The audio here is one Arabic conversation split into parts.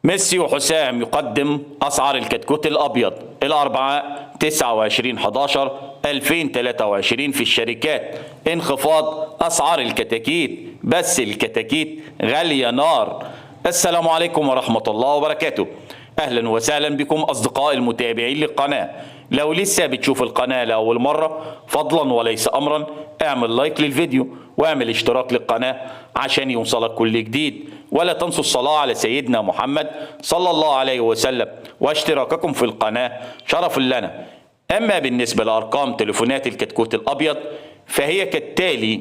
ميسي وحسام يقدم أسعار الكتكوت الأبيض الأربعاء 29/11/2023 في الشركات. انخفاض أسعار الكتاكيت، بس الكتاكيت غالية نار. السلام عليكم ورحمة الله وبركاته. أهلا وسهلا بكم أصدقائي المتابعين للقناة. لو لسه بتشوف القناة لأول مرة، فضلا وليس أمرا اعمل لايك للفيديو واعمل اشتراك للقناة عشان يوصلك كل جديد، ولا تنسوا الصلاة على سيدنا محمد صلى الله عليه وسلم، واشتراككم في القناة شرف لنا. أما بالنسبة لأرقام تليفونات الكتكوت الأبيض فهي كالتالي.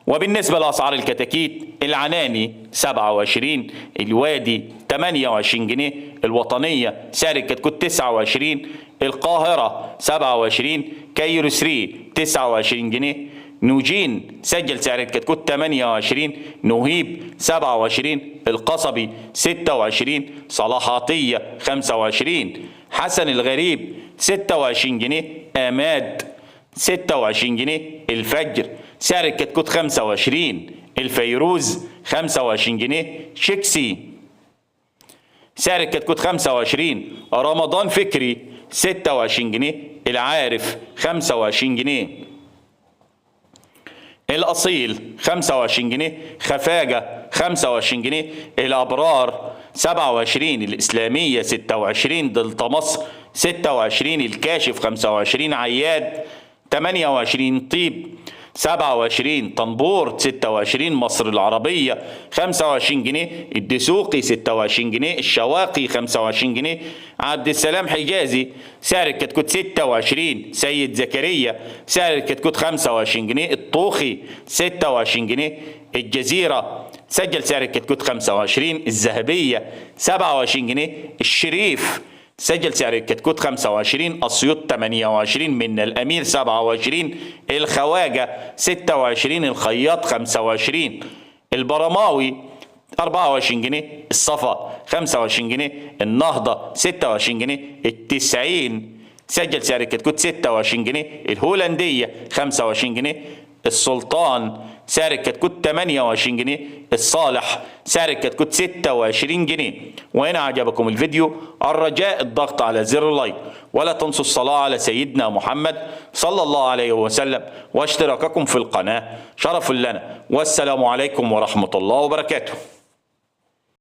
وبالنسبة لأسعار الكتاكيت: العناني 27، الوادي 28 جنيه، الوطنية سعر الكتكوت 29، القاهرة 27، كايرو 3 29 جنيه، نوجين سجل سعر الكتكوت 28، نوهيب 27، القصبي 26، صلاحاتية 25، حسن الغريب 26 جنيه، آماد 26 جنيه، الفجر سعر الكتكوت 25، الفيروز 25 جنيه، شيكسي سعر الكتكوت 25، رمضان فكري 26 جنيه، العارف 25 جنيه، الأصيل 25 جنيه، خفاجة 25 جنيه، الأبرار 27، الإسلامية 26، دلتا مصر 26، الكاشف 25، عياد 28، طيب 27، طنبور 26، مصر العربية 25 جنيه، الدسوقي 26 جنيه، الشواقي 25 جنيه، عبد السلام حجازي سعر الكتكوت 26، سيد زكريا سعر الكتكوت 25 جنيه، الطوخي 26 جنيه، الجزيرة سجل سعر الكتكوت 25، الذهبية 27 جنيه، الشريف سجل سعر الكتكوت 25، أسيوط 28، من الأمير 27، الخواجة 26، الخياط 25، البرماوي 24 جنيه، الصفا 25 جنيه، النهضة 26 جنيه، التسعين سجل سعر الكتكوت 26 جنيه، الهولندية 25 جنيه، السلطان سعر الكتكوت 28 جنيه، الصالح سعر الكتكوت 26 جنيه. وإن عجبكم الفيديو الرجاء الضغط على زر اللايك، ولا تنسوا الصلاة على سيدنا محمد صلى الله عليه وسلم، واشتراككم في القناة شرف لنا. والسلام عليكم ورحمة الله وبركاته.